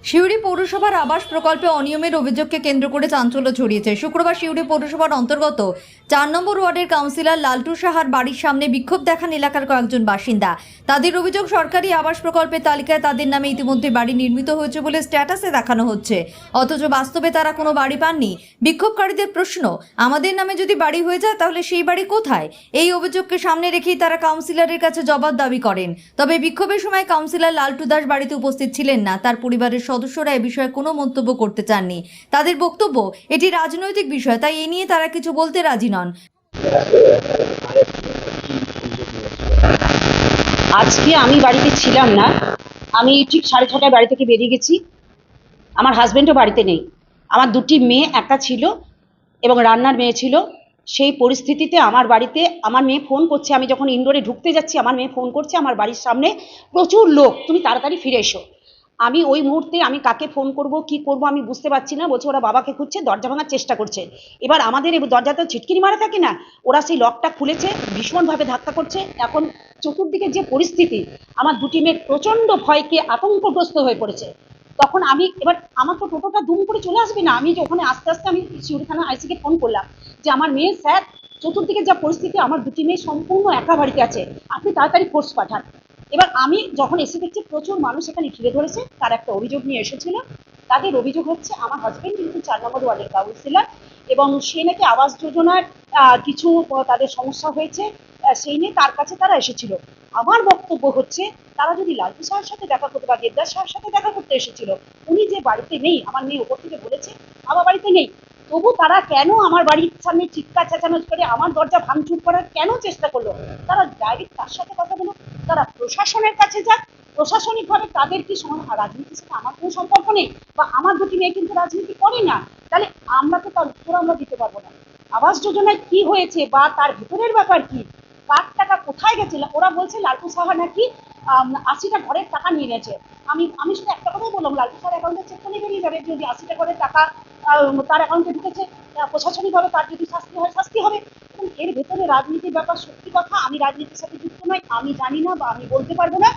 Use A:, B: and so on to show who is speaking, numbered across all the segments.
A: সিউড়ি পৌরসভার আবাস প্রকল্পে অনিয়মের অভিযোগকে কেন্দ্র করে চাঞ্চল্য ছড়িয়েছে। শুক্রবার সিউড়ি পৌরসভার অন্তর্গত ৪ নম্বর ওয়ার্ডের কাউন্সিলর লালটু সাহার বাড়ির সামনে বিক্ষোভ দেখান এলাকার কয়েকজন বাসিন্দা। তাদের অভিযোগ, সরকারি আবাস প্রকল্পের তালিকায় তাদের নামে ইতিমধ্যে বাড়ি নির্মিত হয়েছে বলে স্ট্যাটাসে দেখানো হচ্ছে, অথচ বাস্তবে তারা কোনো বাড়ি পাননি। বিক্ষোভকারীদের প্রশ্ন, আমাদের নামে যদি বাড়ি হয়ে যায় তাহলে সেই বাড়ি কোথায়? এই অভিযোগকে সামনে রেখেই তারা কাউন্সিলরের কাছে জবাব দাবি করেন। তবে বিক্ষোভের সময় কাউন্সিলর লালটু দাস বাড়িতে উপস্থিত ছিলেন না। তার পরিবারের সদস্যরা এ বিষয়ে কোনো মন্তব্য করতে চাননি। তাদের বক্তব্য, এটি রাজনৈতিক বিষয়, তাই এ নিয়ে তারা কিছু বলতে রাজি নন।
B: আজকে আমি বাড়িতে ছিলাম না। আমি ঠিক 6:30টায় বাড়ি থেকে বেরিয়ে গেছি। আমার হাজবেন্ডও বাড়িতে নেই। আমার দুটি মেয়ে, একটা ছিল এবং রান্নার মেয়ে ছিল। সেই পরিস্থিতিতে আমার বাড়িতে আমার মেয়ে ফোন করছে। আমি যখন ইনডোরে ঢুকতে যাচ্ছি, আমার মেয়ে ফোন করছে, আমার বাড়ির সামনে প্রচুর লোক, তুমি তাড়াতাড়ি ফিরে এসো। আমি ওই মুহূর্তে আমি কাকে ফোন করব, কি করব আমি বুঝতে পারছি না। বলছে ওরা বাবাকে খুঁজছে, দরজা ভাঙার চেষ্টা করছে। এবার আমাদের এই দরজাটা ছিটকিনি মারা থাকে না, ওরা সেই লকটা খুলেছে, ভীষণভাবে ধাক্কা করছে। এখন চতুর্দিকে যে পরিস্থিতি, আমার দুটি মেয়ে প্রচণ্ড ভয়কে আতঙ্কগ্রস্ত হয়ে পড়েছে। তখন আমি এবার আমার তো টোটোটা দুম করে চলে আসবে না। আমি যে ওখানে আস্তে আস্তে আমি সিউড়ি থানা আইসিকে ফোন করলাম যে আমার মেয়ে স্যার, চতুর্দিকে যা পরিস্থিতি, আমার দুটি মেয়ে সম্পূর্ণ একা বাড়িতে আছে, আপনি তাড়াতাড়ি ফোর্স পাঠান। এবার আমি যখন এসে দেখছি প্রচুর মানুষ এখানে ঘিরে ধরেছে, তার একটা অভিযোগ নিয়ে এসেছিল। তাদের অভিযোগ হচ্ছে আমার হাজবেন্ড কিন্তু 4 নম্বর ওয়ার্ডের কাউন্সিলর এবং সে নাকি আবাস যোজনার কিছু তাদের সমস্যা হয়েছে, সেই নিয়ে তার কাছে তারা এসেছিল। আমার বক্তব্য হচ্ছে, তারা যদি লালটু সাহের সাথে দেখা করতে বা দেবদাস সাহের সাথে দেখা করতে এসেছিল, উনি যে বাড়িতে নেই, আমার মেয়ে ওপর থেকে বলেছে আমার বাড়িতে নেই, তবু তারা কেন আমার বাড়ির সামনে চিৎকার চেঁচামেচি করে আমার দরজা ভাঙচুর করার কেন চেষ্টা করলো? তারা ডাইরেক্ট তার সাথে কথা বলো, তারা প্রশাসনের কাছে যাক, প্রশাসনিকভাবে তাদের কি রাজনীতির সাথে আমার কোনো সম্পর্ক নেই, বা আমার দুটি মেয়ে কিন্তু রাজনীতি করে না, তাহলে আমরা তো তার উত্তর আমরা দিতে পারবো না। আবাস যোজনায় কি হয়েছে বা তার ভিতরের ব্যাপার কি, কার টাকা কোথায় গেছে? ওরা বলছে লালটু সাহা নাকি 80টা ঘরের টাকা নিয়ে নিয়েছে। আমি আমি শুধু একটা কথাই বললাম, লালটু সাহার অ্যাকাউন্টে চেক করে বেরিয়ে যাবে যদি 80টা ঘরের টাকা তার অ্যাকাউন্টে ঢুকেছে। প্রশাসনিকভাবে তার যদি শাস্তি হয়, শাস্তি হবে। এবং এর ভেতরে রাজনীতির ব্যাপার, সত্যি কথা আমি রাজনীতির সাথে যুক্ত নই, আমি জানি না বা আমি বলতে পারবো না।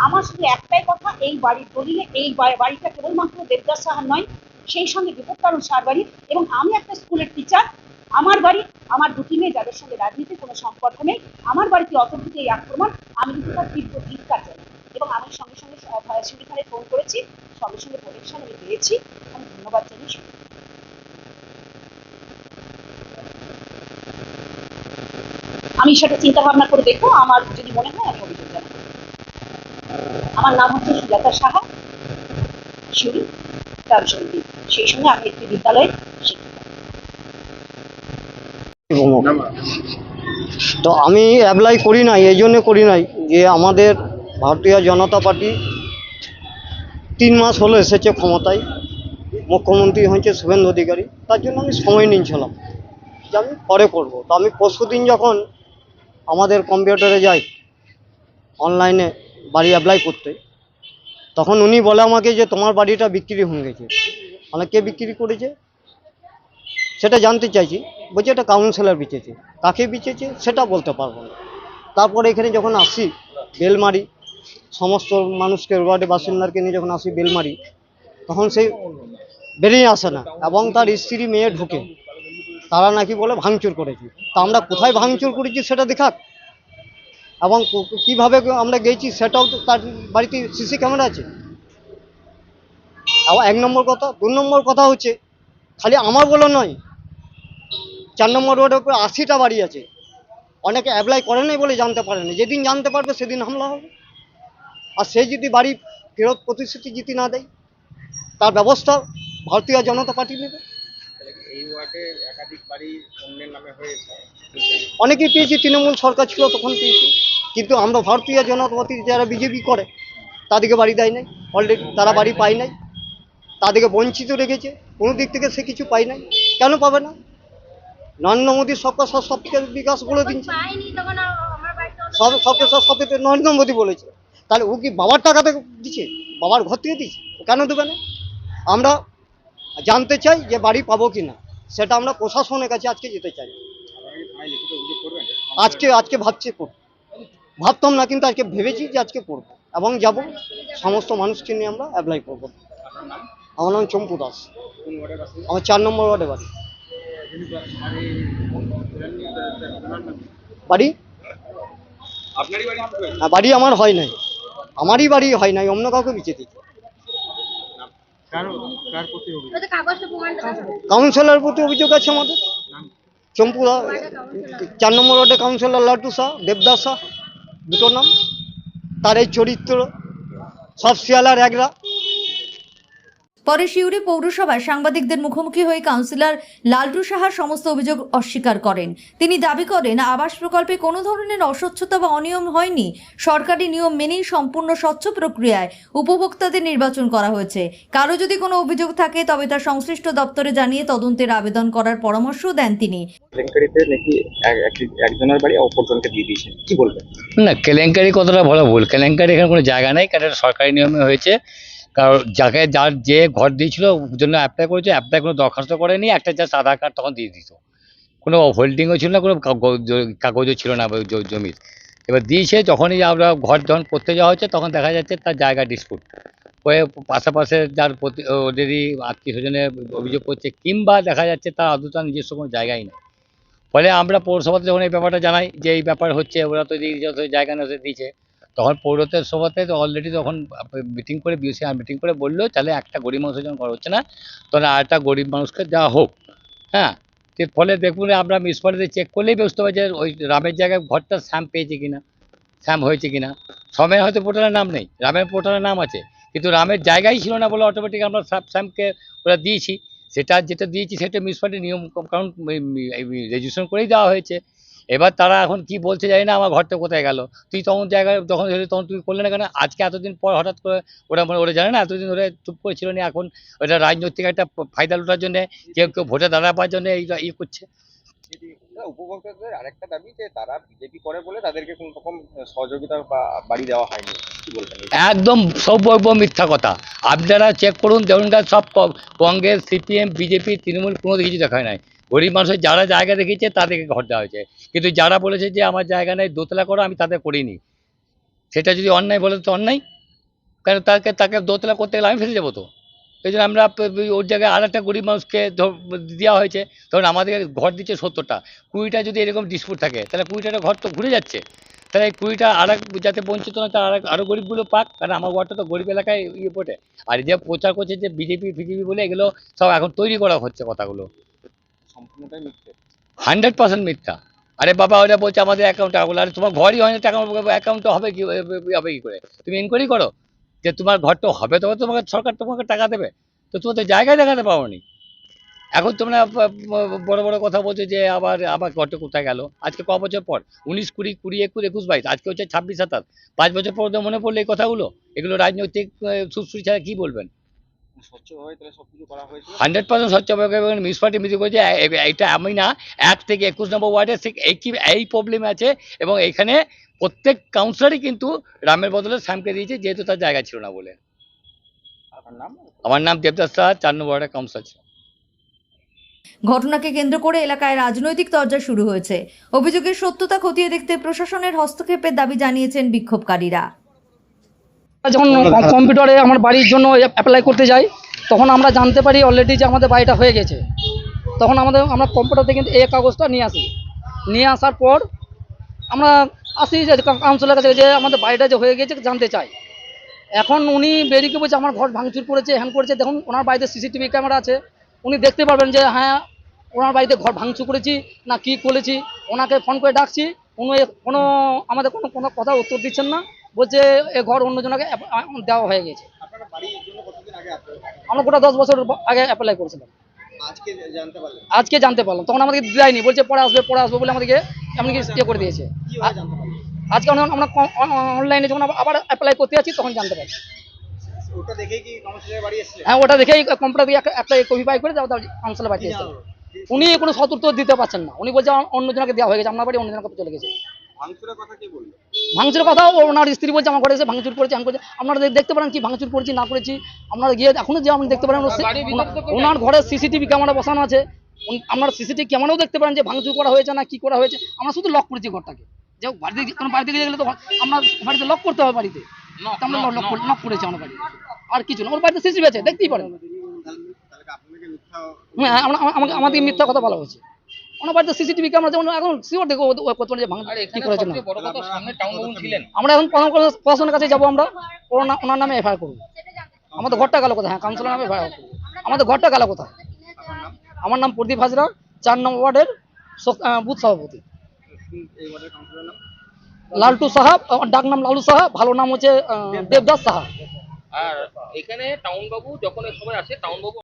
B: আমার শুধু একটাই কথা, এই বাড়ির দলিলে এই বাড়িটা কেবলমাত্র দেবদাস সাহার নয়, সেই সঙ্গে বিপত্তারণ সাহার বাড়ি, এবং আমি একটা স্কুলের টিচার। আমার বাড়ি, আমার দুটি মেয়ে যাদের সঙ্গে রাজনীতির কোনো সম্পর্ক নেই, আমার বাড়িতে অতর্কিত এই আক্রমণ, আমি কিন্তু তার তীব্র ধিক্কার জানাই। এবং আমি সঙ্গে সঙ্গে সিউড়ি থানায় ফোন করেছি, সঙ্গে সঙ্গে প্রোটেকশন আমি পেয়েছি। আমি ধন্যবাদ জানিয়ে আমি সেটা চিন্তা ভাবনা করে দেখবো, আমার যদি মনে হয় আমি অভিযোগ জানাবো। আমার নাম হচ্ছে সুজাতা সাহা, সিউড়ি গ্রাম সমিতি, সেই সঙ্গে আমি একটি বিদ্যালয়ের শিক্ষিকা।
C: তো আমি অ্যাপ্লাই করি নাই, এই জন্য করি নাই যে আমাদের ভারতীয় জনতা পার্টি 3 মাস হলো এসেছে ক্ষমতায়, মুখ্যমন্ত্রী হয়েছে শুভেন্দু অধিকারী, তার জন্য আমি সময় নিয়েছিলাম যে আমি পরে করব। তো আমি পরশুদিন যখন আমাদের কম্পিউটারে যাই অনলাইনে বাড়ি অ্যাপ্লাই করতে, তখন উনি বলে আমাকে যে তোমার বাড়িটা বিক্রি হয়ে গেছে। মানে কে বিক্রি করেছে সেটা জানতে চাইছি। বলছে এটা কাউন্সিলর বিচেছে, কাকে বিচেছে সেটা বলতে পারবো না। তারপরে এখানে যখন আসি বেলমারি, সমস্ত মানুষকে ওয়ার্ডে বাসিন্দাকে নিয়ে যখন আসি বেলমারি, তখন সেই বেরিয়ে আসে না এবং তার স্ত্রী মেয়ে ঢুকে, তারা নাকি বলে ভাঙচুর করেছি। তা আমরা কোথায় ভাঙচুর করেছি সেটা দেখাক, এবং কিভাবে আমরা গেছি সেটাও তো, তার বাড়িতে সিসি ক্যামেরা আছে। আবার 1 নম্বর কথা। 2 নম্বর কথা হচ্ছে, খালি আমার বলে নয়, 4 নম্বর রোডের উপরে 80টা বাড়ি আছে। অনেকে অ্যাপ্লাই করে নাই বলে জানতে পারে না, যেদিন জানতে পারবে সেদিন হামলা হবে। আর সে যদি বাড়ি ফেরত প্রতিশ্রুতি জিতি না দেয়, তার ব্যবস্থা ভারতীয় জনতা পার্টি নেবে।
D: এই ওয়ার্ডে একাধিক বাড়ি অন্যের নামে হয়েছে।
C: অনেকেই পেয়েছি, তৃণমূল সরকার ছিল তখন পেয়েছি, কিন্তু আমরা ভারতীয় জনতা পার্টি যারা বিজেপি করে তাদেরকে বাড়ি দেয় নাই, অলরেডি তারা বাড়ি পায় নাই, তাদেরকে বঞ্চিত রেখেছে, কোনো দিক থেকে সে কিছু পায় নাই। কেন পাবে না? নরেন্দ্র মোদীর সবকা সাথ সবকে বিকাশ বলে দিচ্ছে, সবকে সাথ সবকে নরেন্দ্র মোদী বলেছে। তাহলে ও কি বাবার টাকা থেকে দিচ্ছে, বাবার ঘর থেকে দিচ্ছে? ও কেন দেবে না? আমরা জানতে চাই যে বাড়ি পাবো কি না, সেটা আমরা প্রশাসনের কাছে আজকে যেতে চাই। আজকে ভাবছি করব, ভাবতাম না কিন্তু আজকে ভেবেছি যে আজকে করবো এবং যাব, সমস্ত মানুষকে নিয়ে আমরা অ্যাপ্লাই করবো।
D: আপনার নাম?
C: আমার নাম চম্পু দাস।
D: কোন ওয়ার্ডের বাসিন্দা?
C: আমার 4 নম্বর ওয়ার্ডে বাড়ি।
D: যিনি বাড়ি ফেরেননি, ওনার নাম কি?
C: বাড়ি
D: আপনারই বাড়ি কি হয়েছে?
C: বাড়ি আমার হয় নাই, আমারই বাড়ি হয় নাই, অন্য কাউকে বিচে দিচ্ছে।
D: নাম? কার প্রতি অভিযোগ?
C: কাউন্সিলর প্রতি অভিযোগ আছে আমাদের।
D: নাম?
C: চম্পু দা, 4 নম্বর ওয়ার্ডে কাউন্সিলর লাটু শাহ, দেবদাস শাহ, দুটো নাম। তার এই চরিত্র, সব শিয়ালার একরা।
A: পরে সিউড়ি পৌরসভায় সাংবাদিকদের মুখোমুখি হয়ে কাউন্সিলর লালটু সাহা সমস্ত অভিযোগ অস্বীকার করেন। তিনি দাবি করেন আবাস প্রকল্পে কোনো ধরনের অস্বচ্ছতা বা অনিয়ম হয়নি। সরকারি নিয়ম মেনেই সম্পূর্ণ স্বচ্ছ প্রক্রিয়ায় উপভোক্তাদের নির্বাচন করা হয়েছে। কারো যদি কোনো অভিযোগ থাকে তবে তা সংশ্লিষ্ট দপ্তরে জানিয়ে তদন্তের আবেদন করার পরামর্শ দেন তিনি।
D: কেলেঙ্কারিতে নাকি একজনের বাড়ি অপরজনকে দিয়ে দিয়েছে, কি বলবেন?
E: না, কেলেঙ্কারি কতটা বলা ভুল। কেলেঙ্কারি এখানে কোনো জায়গা নেই, কারণ এটা সরকারি নিয়মে হয়েছে। কারণ যার যে ঘর দিয়েছিল জন্য অ্যাপ্লাই করেছে, অ্যাপ্লাই কোনো দরখাস্ত করেনি, একটা জাস্ট আধার কার্ড তখন দিয়ে দিত। কোনো হোল্ডিংও ছিল না, কোনো কাগজও ছিল না জমির। এবার দিয়েছে, যখনই আমরা ঘর যখন করতে যাওয়া হচ্ছে তখন দেখা যাচ্ছে তার জায়গা ডিসপুট হয়ে পাশাপাশি যার প্রতি ওদেরই আত্মীয় স্বজনে অভিযোগ করছে, কিংবা দেখা যাচ্ছে তার আদৌ তার নিজস্ব কোনো জায়গাই নেই। ফলে আমরা পৌরসভাতে যখন এই ব্যাপারটা জানাই যে এই ব্যাপার হচ্ছে, ওরা তো যত জায়গা না দিয়েছে, তখন পৌরসভাতে তো অলরেডি তখন মিটিং করে বিওসি মিটিং করে বললো তাহলে একটা গরিব মানুষের যখন ঘর হচ্ছে না, তখন আরেকটা গরিব মানুষকে দেওয়া হোক। হ্যাঁ, ফলে দেখুন আমরা মিউনিসিপ্যালিটি চেক করলেই বুঝতে পারি যে ওই রামের জায়গায় ঘরটা স্যাম পেয়েছে কিনা, স্যাম হয়েছে কিনা। সমের হয়তো পোর্টালের নাম নেই, রামের পোর্টালের নাম আছে, কিন্তু রামের জায়গাই ছিল না বলে অটোমেটিক আমরা স্যামকে ওরা দিয়েছি। যেটা দিয়েছি সেটা মিউনিসিপ্যালিটি নিয়ম কারণ রেজিস্ট্রেশন করেই দেওয়া হয়েছে। এবার তারা এখন কি বলছে জানি না, আমার ঘরটা কোথায় গেল। তুই তখন জায়গায় যখন তখন তুই করলে না কেন? আজকে এতদিন পর হঠাৎ করে ওরা জানে না, এতদিন ধরে চুপ করেছিল না, এখন ওটা রাজনৈতিক একটা ফায়দা লোটার জন্য কেউ ভোটে দাঁড়া পাওয়ার জন্য এই করছে।
D: উপভোক্তাদের আরেকটা দাবি যে তারা বিজেপি করে বলে তাদেরকে কোন রকম সহযোগিতা বা বাড়ি দেওয়া হয়নি, কি বলবেন?
E: একদম সব মিথ্যা কথা। আপনারা চেক করুন, দেখুন সব কংগ্রেস, সিপিএম, বিজেপি, তৃণমূল কোনো কিছু দেখায় নাই। গরিব মানুষের যারা জায়গা দেখিয়েছে তাদেরকে ঘর দেওয়া হয়েছে, কিন্তু যারা বলেছে যে আমার জায়গা নেই দোতলা করো, আমি তাদের করিনি। সেটা যদি অন্যায় বলে তো অন্যায়, কারণ তাকে দোতলা করতে গেলে আমি ফেসে যাবো। তো এই জন্য আমরা ওর জায়গায় আর একটা গরিব মানুষকে দেওয়া হয়েছে। ধরুন আমাদেরকে ঘর দিচ্ছে 70টা, 20টা যদি এরকম ডিসপুট থাকে তাহলে 20টা ঘর তো ঘুরে যাচ্ছে। তাহলে এই 20টা আর এক যাতে বঞ্চিত না, তার আরও গরিবগুলো পাক, কারণ আমার ওয়ার্ডটা তো গরিব এলাকায় পড়ে। আর যে প্রচার করছে যে বিজেপি ফিজেপি বলে, এগুলো সব এখন তৈরি করা হচ্ছে কথাগুলো,
D: সম্পূর্ণটাই মিথ্যে,
E: 100% মিথ্যা। আরে বাবা, ওরা বলছে আমাদের অ্যাকাউন্টে টাকা বলে, আরে তোমার ঘরই হয় না, টাকা অ্যাকাউন্টে হবে কি করে? তুমি ইনকোয়ারি করো যে তোমার ঘরটা হবে, তবে তোমাকে সরকার তোমাকে টাকা দেবে। তো তোমার তো জায়গায় দেখাতে পারোনি। এখন তোমরা বড় বড় কথা বলছো যে আবার ঘরটা কোথায় গেল। আজকে ক বছর পর? 19, 20, 21, 21, 22, আজকে হচ্ছে 26, 27, 5 বছর পর তো মনে পড়লো এই কথাগুলো। এগুলো রাজনৈতিক সুশ্রী ছাড়া কি বলবেন?
D: স্বচ্ছভাবে তাহলে সবকিছু করা হয়েছিল।
E: 100% স্বচ্ছভাবে মিউনিসিপালিটি মিটিং করেছে। এটা আমি না, 1 থেকে 21 নম্বর ওয়ার্ডে এই প্রবলেম আছে, এবং এইখানে প্রত্যেক কাউন্সিলরই কিন্তু রামের বদলে শ্যামকে দিয়েছে, যেহেতু তার জায়গা ছিল না বলে।
D: আপনার নাম?
E: আমার নাম দেবদাস শাহ, 4 নম্বর ওয়ার্ডের কাউন্সিলর।
A: ঘটনাকে কেন্দ্র করে এলাকায় রাজনৈতিক তরজা শুরু হয়েছে। অভিযোগের সত্যতা খতিয়ে দেখতে প্রশাসনের হস্তক্ষেপের দাবি জানিয়েছেন বিক্ষোভকারীরা।
F: যখন কম্পিউটারে আমার বাড়ির জন্য অ্যাপ্লাই করতে যাই, তখন আমরা জানতে পারি অলরেডি যে আমাদের বাড়িটা হয়ে গেছে। তখন আমরা কম্পিউটার থেকে এই কাগজটা নিয়ে আসার পর আমরা আসি যে কাউন্সিলের কাছে যে আমাদের বাড়িটা যে হয়ে গেছে জানতে চাই। এখন উনি বেরিয়ে বলছে আমার ঘর ভাঙচুর করেছে, হ্যান করেছে। দেখুন ওনার বাড়িতে সিসিটিভি ক্যামেরা আছে, উনি দেখতে পারবেন যে হ্যাঁ ওনার বাড়িতে ঘর ভাঙচুর করেছি না কি করেছি। ওনাকে ফোন করে ডাকছি, উনি আমাদের কোনো কথা উত্তর দিচ্ছেন না, বলছে এ ঘর অন্যজনকে দেওয়া হয়ে গেছে।
D: আপনারা বাড়ির জন্য কতদিন আগে
F: আমরা গোটা 10 বছর আগে অ্যাপ্লাই করেছিলাম। আজকে জানতে পারলাম, তখন আমাদেরকে দেয়নি, বলছে পরে আসবে বলে আমাদেরকে এমনকি করে দিয়েছে। আজকে আমরা অনলাইনে যখন আবার অ্যাপ্লাই করতে যাচ্ছি তখন জানতে পারছি।
D: ওটা দেখেই কি কাউন্সিলরের বাড়ি এসেছে?
F: হ্যাঁ, ওটা দেখেই কম্পিউটার দিয়ে একটা কপি পাই করে কাউন্সিলের বাড়ি এসেছে। উনি কোনো সদুত্তর দিতে পারছেন না। উনি বলছে অন্যজনকে দেওয়া হয়ে গেছে, আপনার বাড়ি অন্যজনকে চলে গেছে।
D: ভাঙচুরের কথা কি বললো?
F: ভাঙচুরের কথা ওনার স্ত্রী বলছে আমার ঘরে এসে ভাঙচুর করেছে, আপনারা দেখতে পারেন কি ভাঙচুর করেছি না করেছি। আপনারা গিয়ে এখনো যে আপনি দেখতে পারেন ওনার ঘরে সিসিটিভি ক্যামেরা বসানো আছে। আপনারা সিসিটিভি ক্যামেরাও দেখতে পারেন যে ভাঙচুর করা হয়েছে না কি করা হয়েছে। আমরা শুধু লক করেছি ঘরটাকে, যে বাড়িতে কোনো বাড়িতে গেলে তো আমরা বাড়িতে লক করতে হবে বাড়িতে। তো আমরা নক করেছি আমার বাড়ি, আর কিছু না। ওর বাড়িতে সিসিটিভি আছে, দেখতেই পারেন। হ্যাঁ, আমাদের মিথ্যা কথা বলা হয়েছে। ওনার বাড়িতে সিসিটিভি ক্যামেরা, যেমন এখন শিওর দেখো কত কি করার জন্য। আমরা এখন প্রশাসনের কাছে যাবো, আমরা ওনার নামে এফআইআর করবো। আমাদের ঘরটা গেল কোথায়? হ্যাঁ, কাউন্সিলর নামে এফআইআর করবো। আমাদের ঘরটা গেল কোথায়? আমার নাম প্রদীপ হাজরা, 4 নম্বর ওয়ার্ডের বুথ সভাপতি। লালটু সাহা, আমার ডাক নাম লালু সাহা, ভালো নাম হচ্ছে দেবদাস সাহা।
D: আর এখানে টাউন বাবু যখন এই সময় আসে, টাউন বাবু